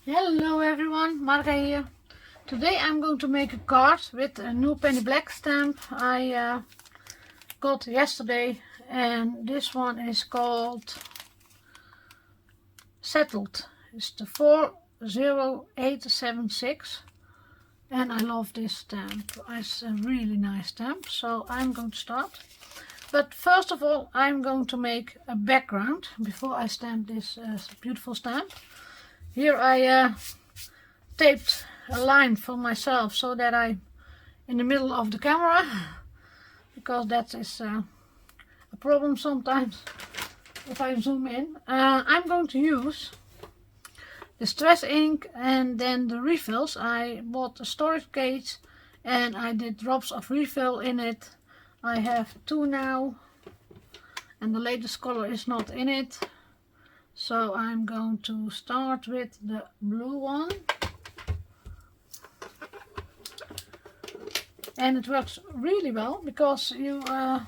Hello everyone, Marga here. Today I'm going to make a card with a new Penny Black stamp I got yesterday, and this one is called Settled. It's the 40876 and I love this stamp. It's a really nice stamp, so I'm going to start. But first of all I'm going to make a background before I stamp this beautiful stamp. Here I taped a line for myself so that I'm in the middle of the camera, because that is a problem sometimes if I zoom in. I'm going to use the Stress ink and then the refills. I bought a storage case and I did drops of refill in it. I have 2 now and the latest color is not in it. So I'm going to start with the blue one. And it works really well because the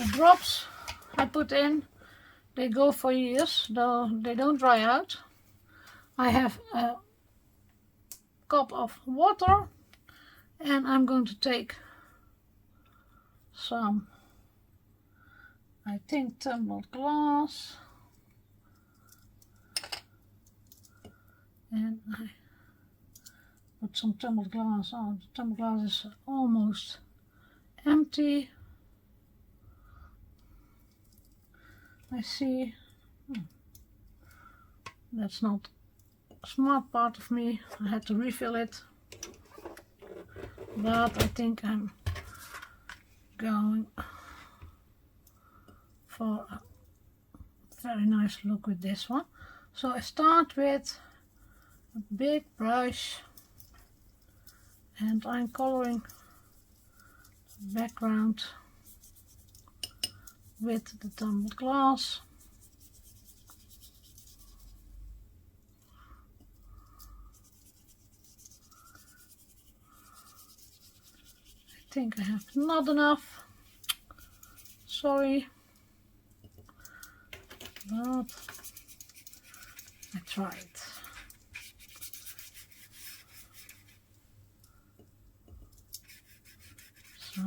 drops I put in, they go for years, though they don't dry out. I have a cup of water and I'm going to take some, I think, tumbled glass. And I put some tumbled glass on. The tumbled glass is almost empty. I see. That's not a smart part of me. I had to refill it. But I think I'm going for a very nice look with this one. So I start with a big brush and I'm coloring the background with the tumbled glass. I think I have not enough, sorry, but I tried. So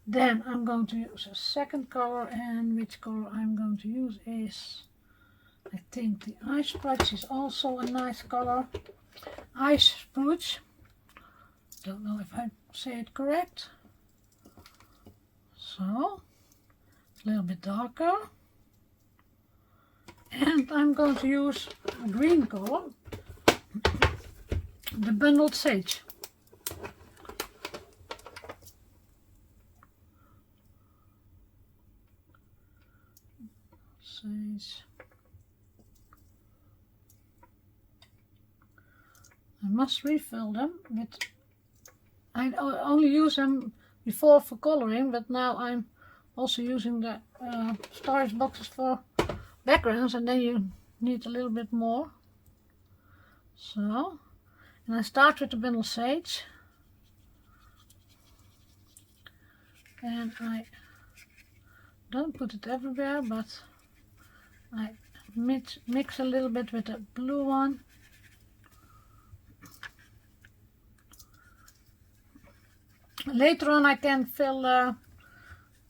then I'm going to use a second color, and which color I'm going to use is, I think, the Ice Spruce is also a nice color. Ice Spruce, don't know if I say it correct. So a little bit darker, and I'm going to use a green color, the Bundled Sage. I must refill them with, I only use them before for coloring, but now I'm also using the storage boxes for backgrounds, and then you need a little bit more. So, and I start with the Bundled Sage, and I don't put it everywhere, but I mix a little bit with the blue one. Later on I can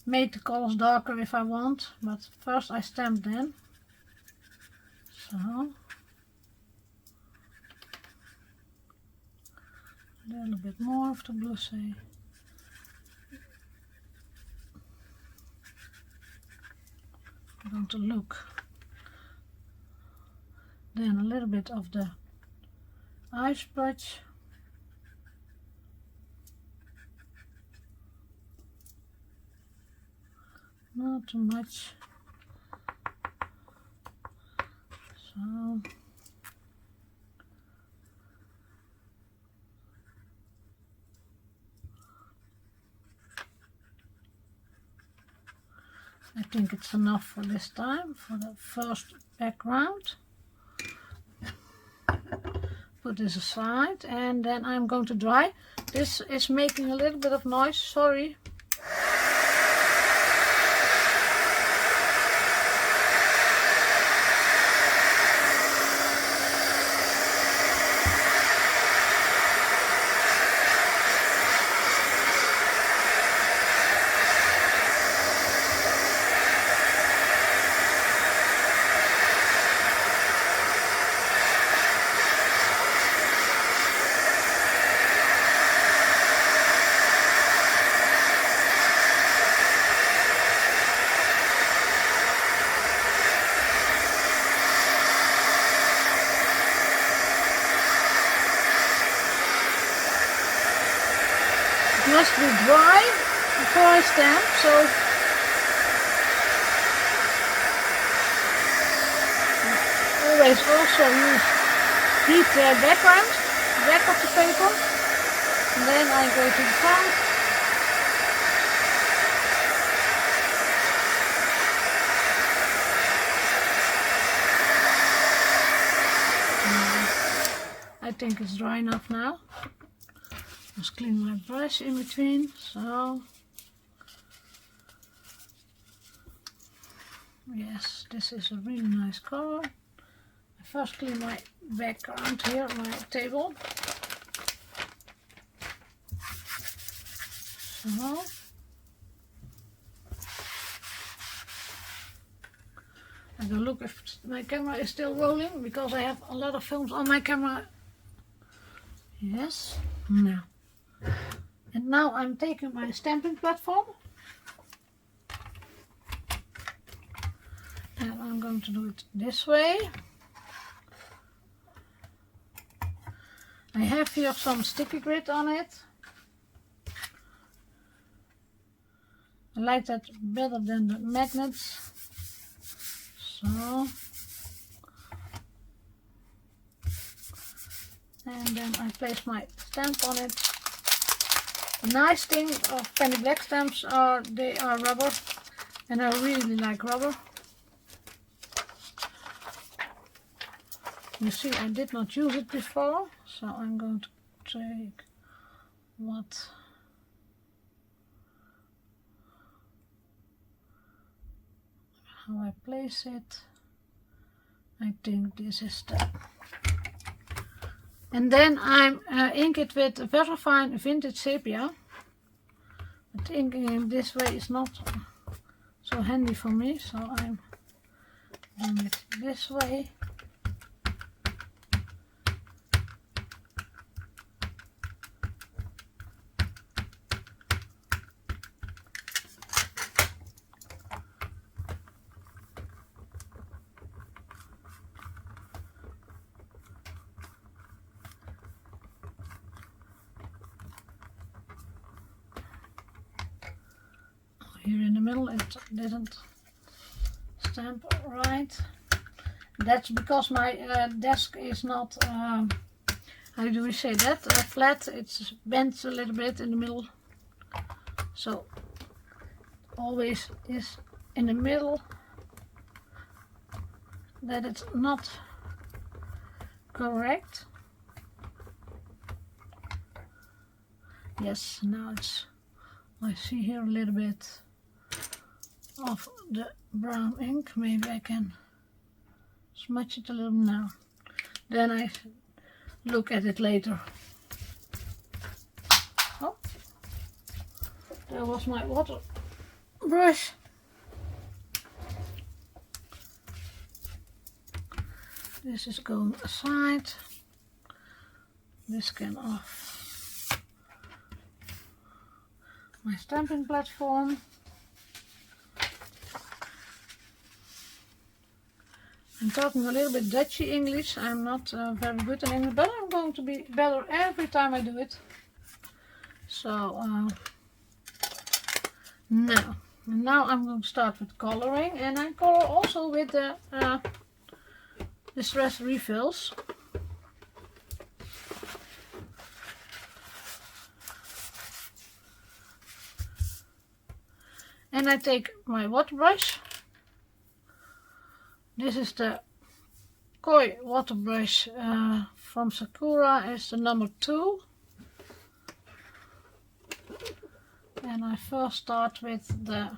make the colors darker if I want, but first I stamp them. So a little bit more of the blue sage. I'm going to look. Then a little bit of the Ice Spruce. Not too much. So I think it's enough for this time, for the first background. Put this aside, and then I'm going to dry. This is making a little bit of noise, sorry. must be dry before I stamp, so always also use heat background, back of the paper, and then I go to the front. I think it's dry enough now. Just clean my brush in between, so yes, this is a really nice color. I first clean my background here, my table. So I go look if my camera is still rolling, because I have a lot of films on my camera. Yes, now. And now I'm taking my stamping platform. And I'm going to do it this way. I have here some sticky grit on it. I like that better than the magnets. So. And then I place my stamp on it. The nice thing of Penny Black stamps are they are rubber, and I really like rubber. You see, I did not use it before, so I'm going to take how I place it. I think this is the. And then I'm ink it with Versafine Vintage Sepia. But inking it this way is not so handy for me, so I'm doing it this way. Here in the middle it didn't stamp right. That's because my desk is not, how do we say that, flat. It's bent a little bit in the middle. So always is in the middle that it's not correct. Yes, now it's, I see here a little bit of the brown ink. Maybe I can smudge it a little now. Then I look at it later. Oh, there was my water brush. This is going aside. This can off. My stamping platform. I'm talking a little bit Dutchy English. I'm not very good in English, but I'm going to be better every time I do it. So now I'm going to start with coloring, and I color also with the distress refills. And I take my water brush. This is the Koi water brush from Sakura. It's the number 2. And I first start with the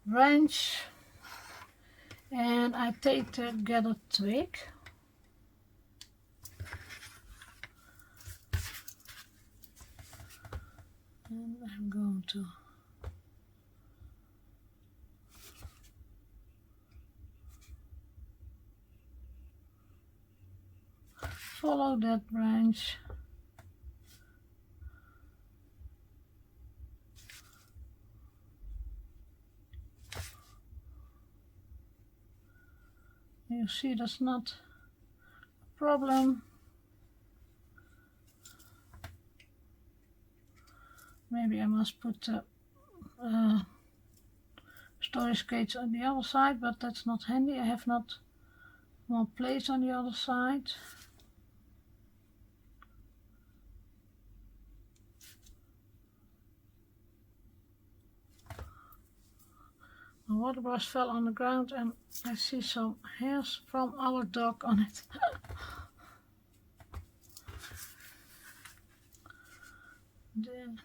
branch. And I take the gathered twig. And I'm going to follow that branch. You see, that's not a problem. Maybe I must put storage skates on the other side, but that's not handy. I have not more place on the other side. My water brush fell on the ground and I see some hairs from our dog on it. Then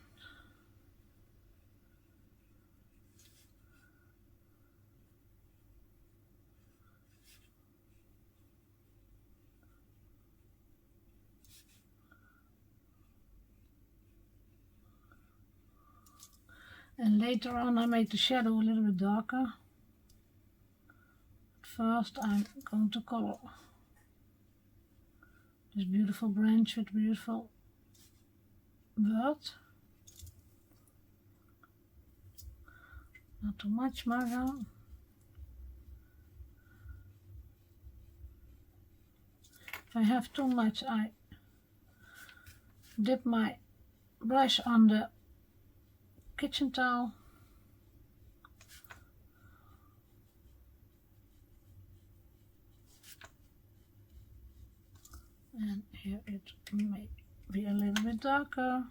and later on I made the shadow a little bit darker. First I'm going to color this beautiful branch with beautiful bird. Not too much marker. If I have too much, I dip my brush on the kitchen towel. And here it may be a little bit darker.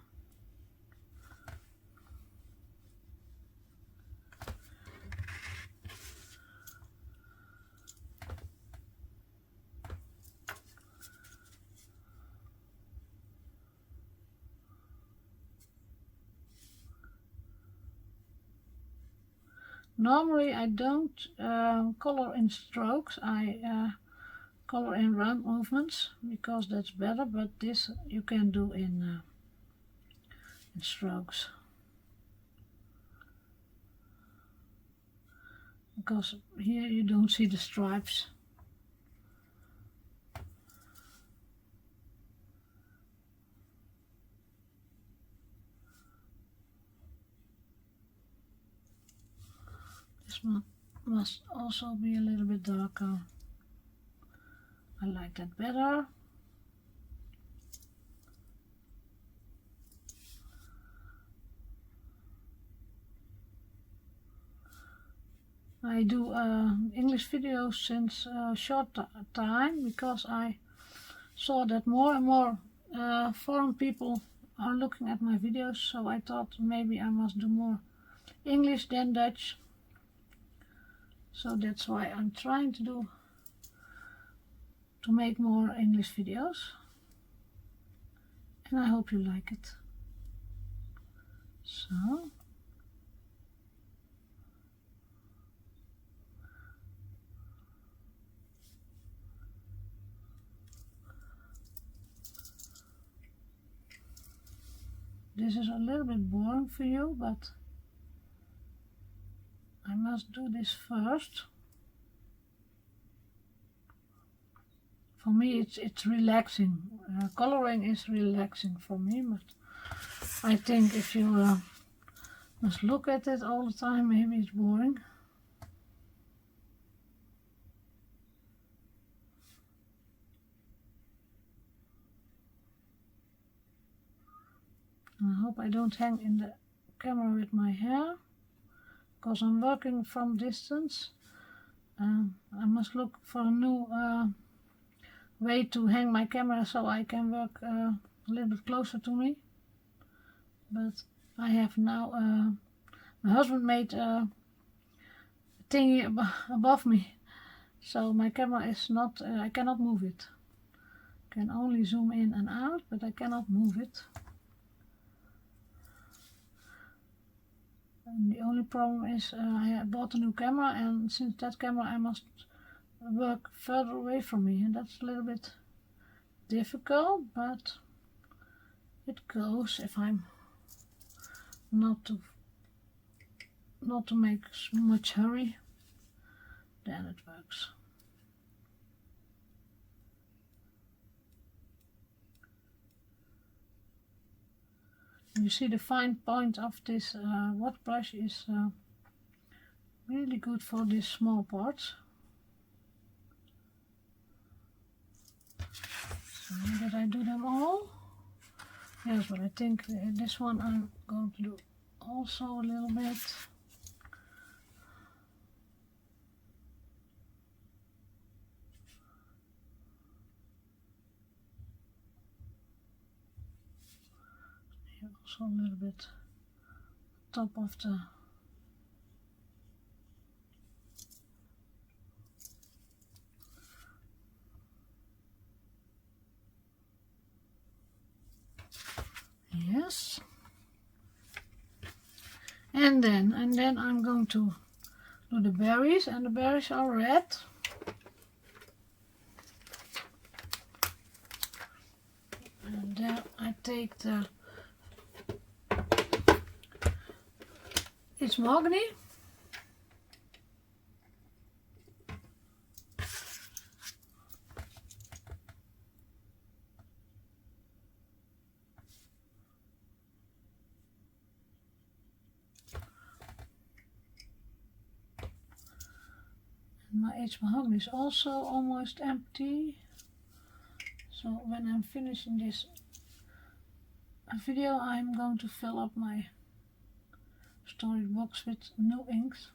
Normally I don't color in strokes, I color in round movements because that's better, but this you can do in strokes. Because here you don't see the stripes. This one must also be a little bit darker. I like that better. I do English videos since a short time because I saw that more and more foreign people are looking at my videos, so I thought maybe I must do more English than Dutch. So that's why I'm trying to make more English videos, and I hope you like it. So this is a little bit boring for you, but I must do this first. For me it's relaxing. Coloring is relaxing for me, but I think if you must look at it all the time, maybe it's boring. I hope I don't hang in the camera with my hair, because I'm working from distance. I must look for a new way to hang my camera so I can work a little bit closer to me. But I have now, my husband made a thingy above me, so my camera is not, I cannot move it. I can only zoom in and out, but I cannot move it. And the only problem is I bought a new camera, and since that camera I must work further away from me, and that's a little bit difficult, but it goes if I'm not to make much hurry, then it works. You see the fine point of this water brush is really good for these small parts. So did I do them all? Yes, but I think this one I'm going to do also a little bit. Here also a little bit top of the yes. And then I'm going to do the berries, and the berries are red. And then I take it's mahogany. My H mahogany is also almost empty. So when I'm finishing this video, I'm going to fill up my storage box with new inks.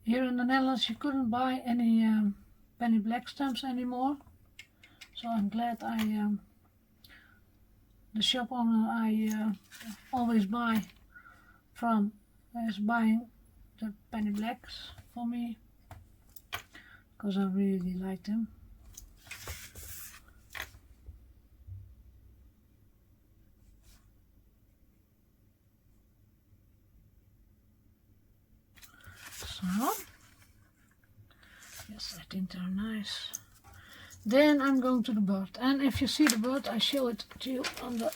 Here in the Netherlands you couldn't buy any penny black stamps anymore, so I'm glad the shop owner I always buy from is buying the penny blacks for me, because I really like them. So, yes, I think they're nice. Then I'm going to the bird, and if you see the bird, I show it to you on the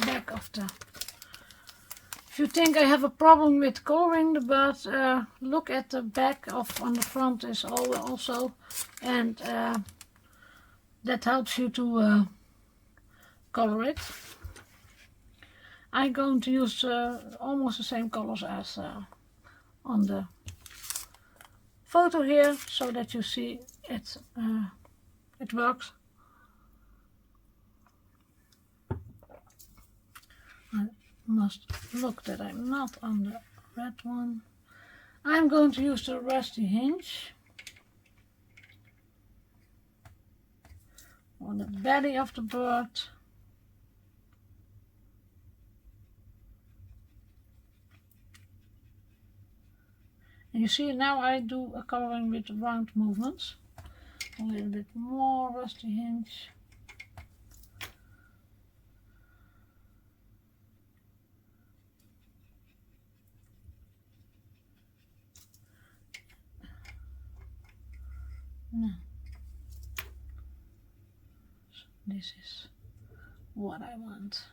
back of the... If you think I have a problem with coloring the bird, look at the back of on the front is also, and that helps you to color it. I'm going to use almost the same colors as on the photo here, so that you see it works. I must look that I'm not on the red one. I'm going to use the rusty hinge on the belly of the bird. And you see now I do a coloring with round movements. A little bit more rusty hinge. No. So this is what I want.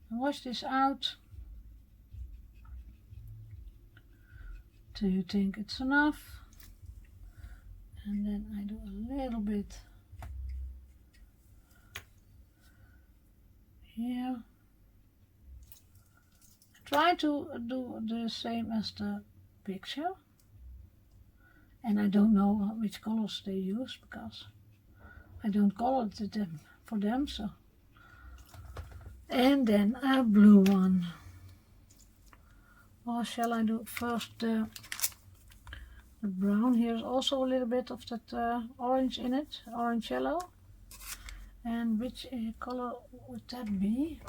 And wash this out till you think it's enough. And then I do a little bit here. Try to do the same as the picture. And I don't know which colors they use, because I don't color them for them, so. And then a blue one. Or shall I do first the brown? Here's also a little bit of that orange in it, orange yellow. And which color would that be?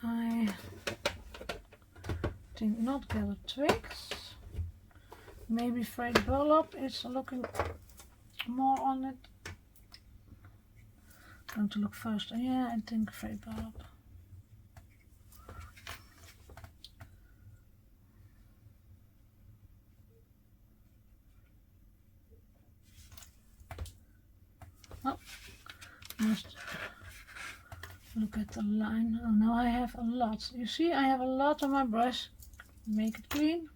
I think not Gather Twigs. Maybe Frayed Burlap is looking more on it. I'm going to look first. Yeah, I think Frayed Burlap. must look at the line. Oh, now I have a lot. You see, I have a lot on my brush. Make it clean.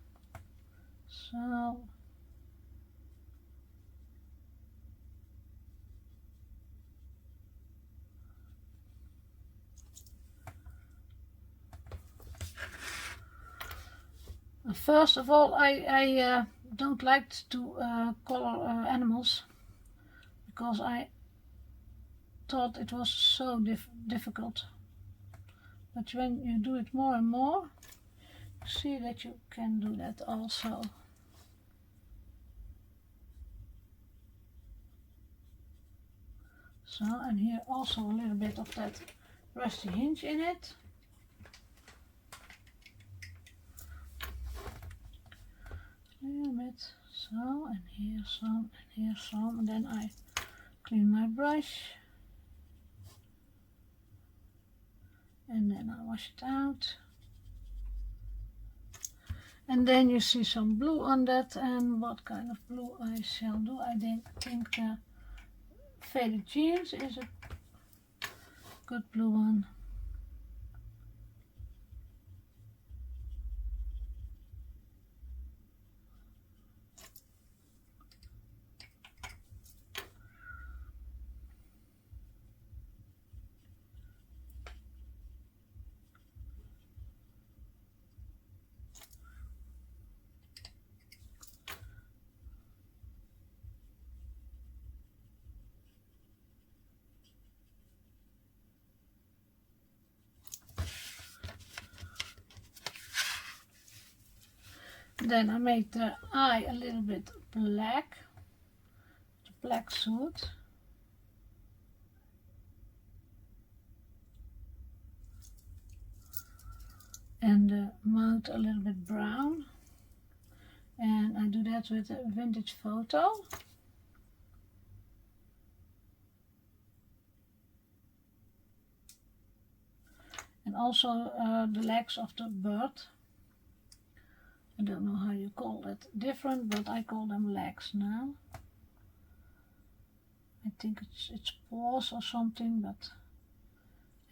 So first of all, I don't like to color animals because I thought it was so difficult. But when you do it more and more, you see that you can do that also. So, and here also a little bit of that rusty hinge in it. A little bit, so, and here some, and here some, and then I clean my brush. And then I wash it out. And then you see some blue on that, and what kind of blue I shall do. I think the Faded Jeans is a good blue one. Then I make the eye a little bit black, the black suit. And the mouth a little bit brown. And I do that with a vintage photo. And also the legs of the bird. I don't know how you call it different, but I call them legs now. I think it's paws or something, but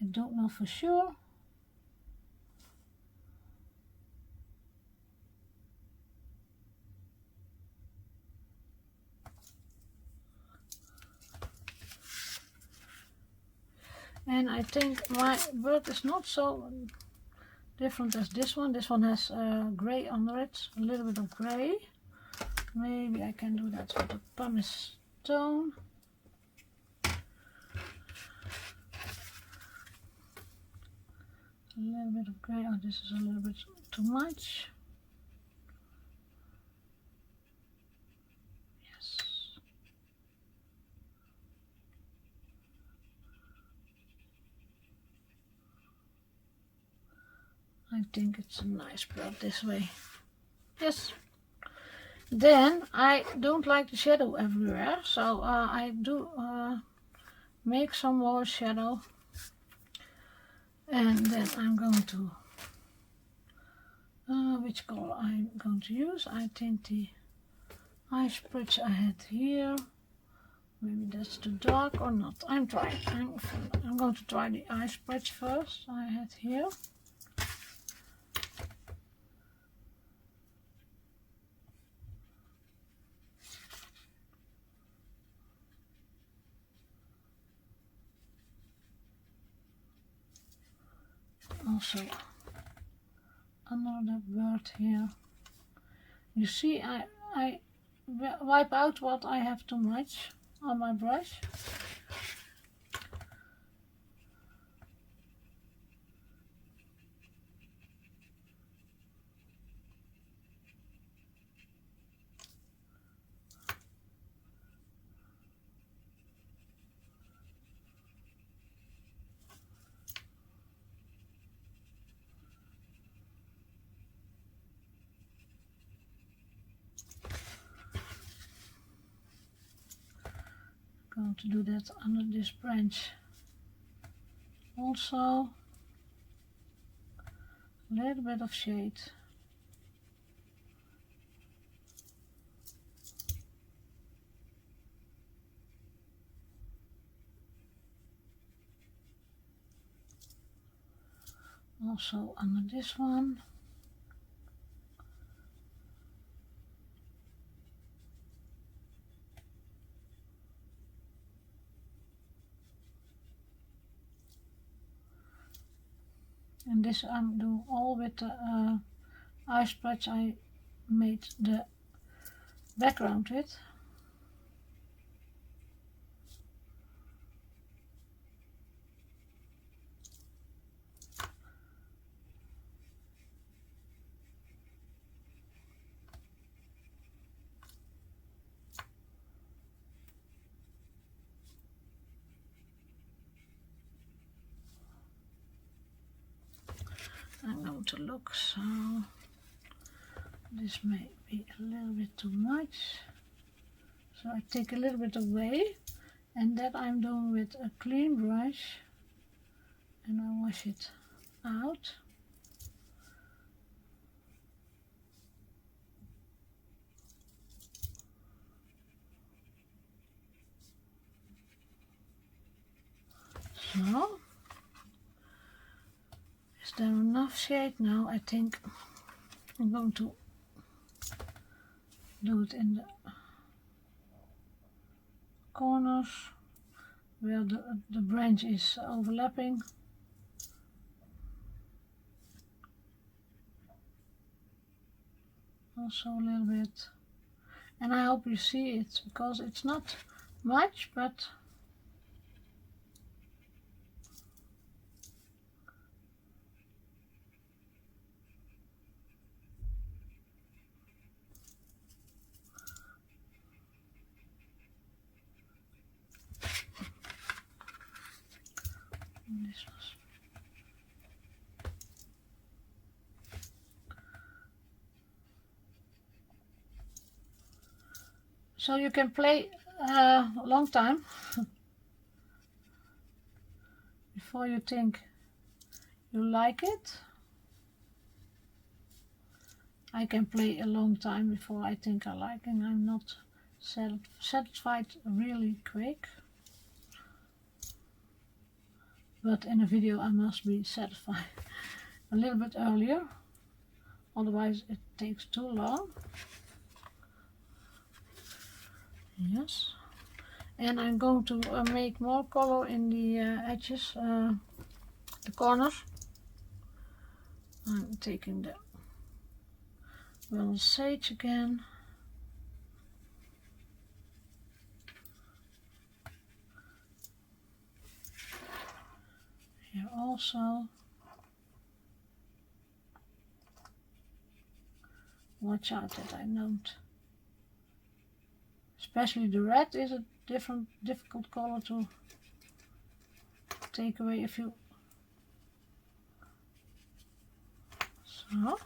I don't know for sure. And I think my bird is not so different as this one. This one has grey under it, a little bit of grey. Maybe I can do that with a pumice stone. A little bit of grey. Oh, this is a little bit too much. Yes. I think it's a nice bird this way. Yes. Then I don't like the shadow everywhere, so I do make some more shadow. And then I'm going to, which color I'm going to use. I think the eye spritz I had here, maybe that's too dark or not. I'm trying. I'm going to try the eye spritz first I had here. Also another bird here. You see, I wipe out what I have too much on my brush. Going to do that under this branch also. A little bit of shade. Also under this one. And this I'm doing all with the eye splotch I made the background with. I'm going to look, so this may be a little bit too much. So I take a little bit away, and that I'm doing with a clean brush, and I wash it out. So, is there enough shade now? I think I'm going to do it in the corners where the branch is overlapping. Also a little bit. And I hope you see it, because it's not much, but this was. So you can play a long time before you think you like it. I can play a long time before I think I like it, and I'm not satisfied really quick. But in a video I must be satisfied a little bit earlier, otherwise it takes too long. Yes. And I'm going to make more color in the edges, the corners. I'm taking the Welsh Sage again. Here also. Watch out that I don't. Especially the red is a difficult color to take away if you. So.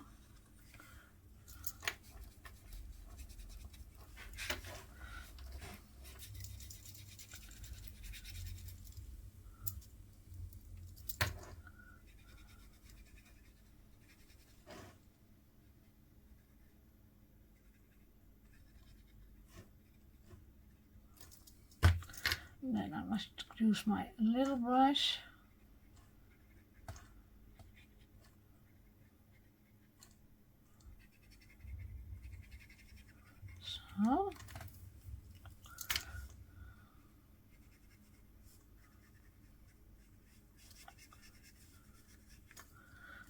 Then I must use my little brush. So.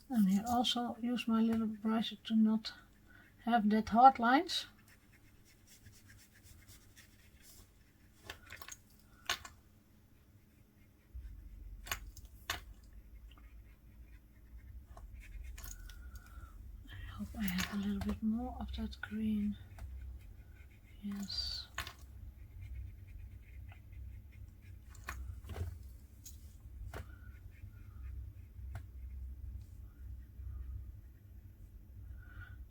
And here also use my little brush to not have that hard lines. I hope I have a little bit more of that green. Yes.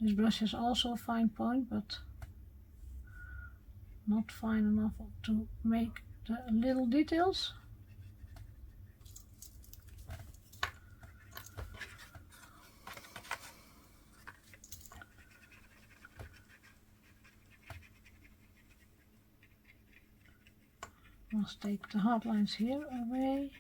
This brush is also a fine point, but not fine enough to make the little details. Must take the hard lines here away.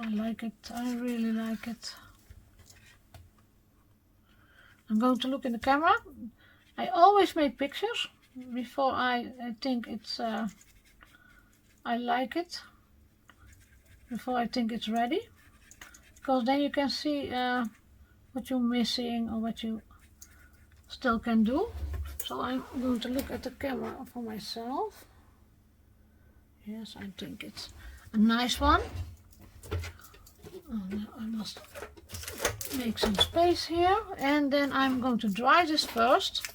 I like it. I really like it. I'm going to look in the camera. I always make pictures before I think it's I like it, before I think it's ready, because then you can see what you're missing or what you still can do. So I'm going to look at the camera for myself. Yes, I think it's a nice one. Oh, now I must make some space here, and then I'm going to dry this first.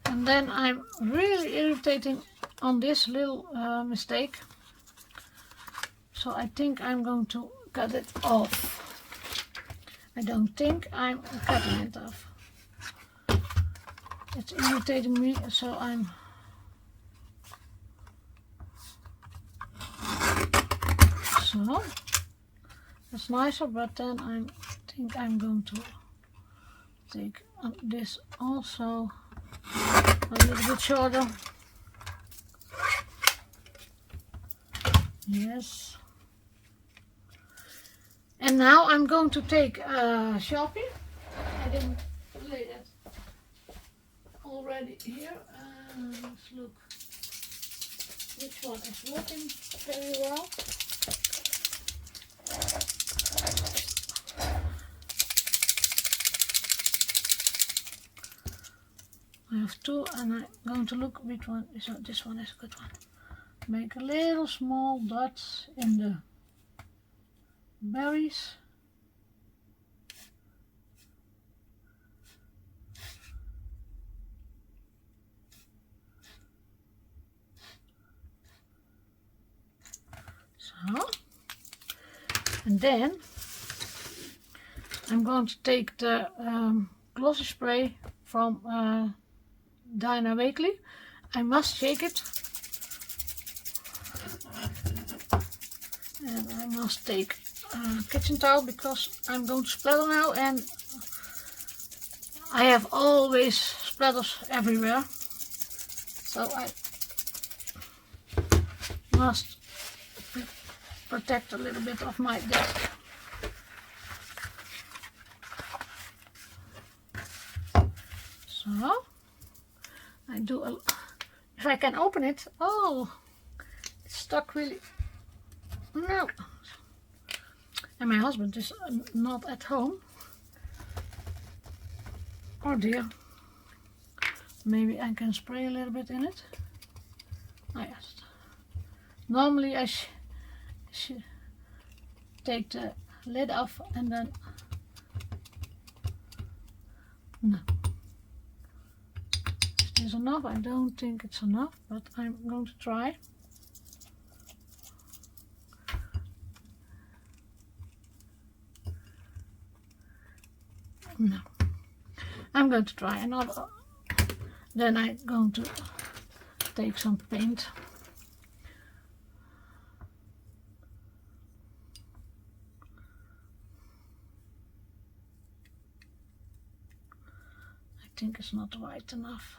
And then I'm really irritating on this little mistake. So I think I'm going to cut it off. I don't think I'm cutting it off. It's irritating me, so I'm... So, that's nicer, but then I think I'm going to take this also a little bit shorter. Yes. And now I'm going to take a Sharpie. I didn't lay that already here. Let's look which one is working very well. I have two, and I'm going to look which one is. This one is a good one. Make a little small dots in the berries. So, and then I'm going to take the glossy spray from Dina Wakley. I must shake it, and I must take a kitchen towel because I'm going to splatter now, and I have always splatters everywhere, so I must protect a little bit of my desk. So I do a, if I can open it. Oh, it's stuck really. No. And my husband is not at home. Oh dear. Maybe I can spray a little bit in it. Oh yes. Normally I should take the lid off and then. No. Is this enough? I don't think it's enough, but I'm going to try. No. I'm going to try another. Then I'm going to take some paint. I think it's not white enough.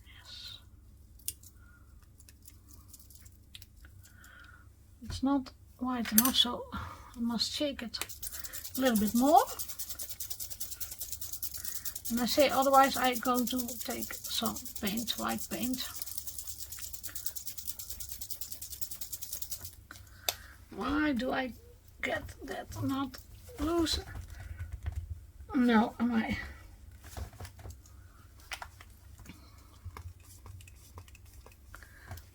Yes. It's not white enough, so I must shake it a little bit more. And I say otherwise I'm going to take some paint, white paint. Why do I get that not loose? No, am I?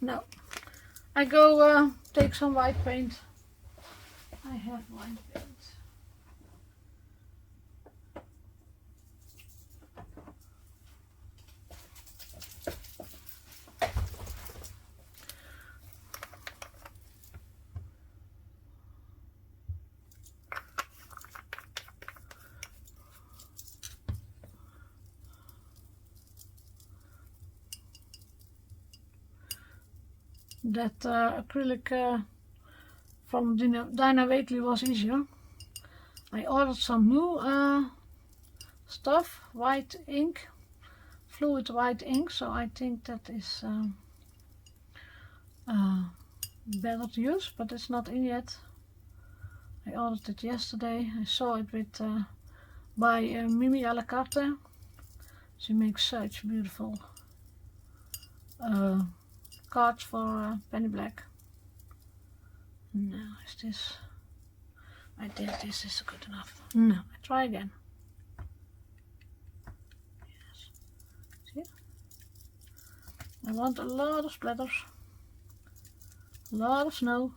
No, I go take some white paint. I have white paint. That acrylic from Dina Whately was easier. I ordered some new stuff, white ink, fluid white ink, so I think that is better to use, but it's not in yet. I ordered it yesterday. I saw it with by Mimi à la carte. She makes such beautiful cards for Penny Black. Now, is this? I think this is good enough. No, I try again. Yes. See? I want a lot of splatters. A lot of snow.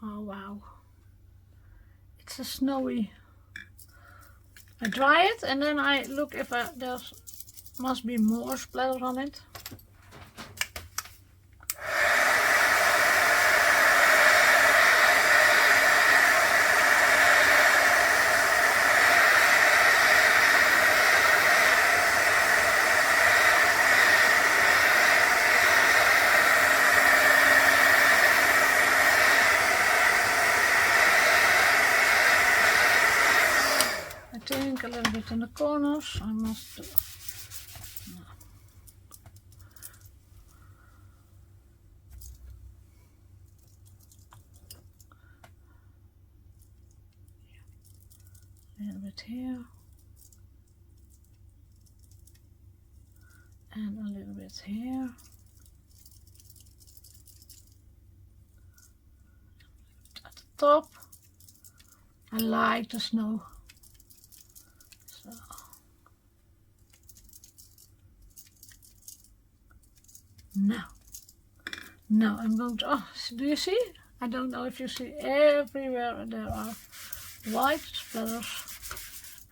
Oh wow, it's a snowy. I dry it and then I look if there must be more splatters on it. I think a little bit in the corners I must do. No. A little bit here and a little bit here. At the top, I like the snow. So. Now I'm going to, oh, do you see? I don't know if you see, everywhere there are white splatters,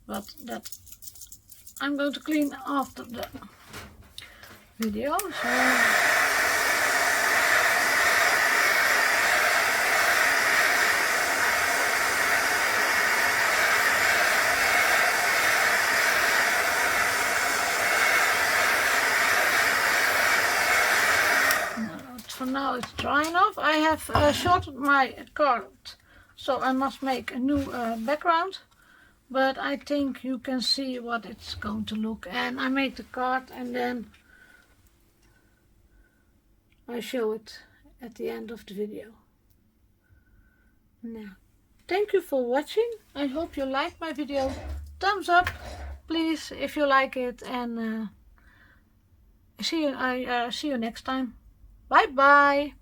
but that I'm going to clean after the video. So. For now it's dry enough. I have shortened my card, so I must make a new background, but I think you can see what it's going to look. And I made the card and then I show it at the end of the video. Now, thank you for watching. I hope you liked my video. Thumbs up please if you like it, and I see you next time. Bye bye.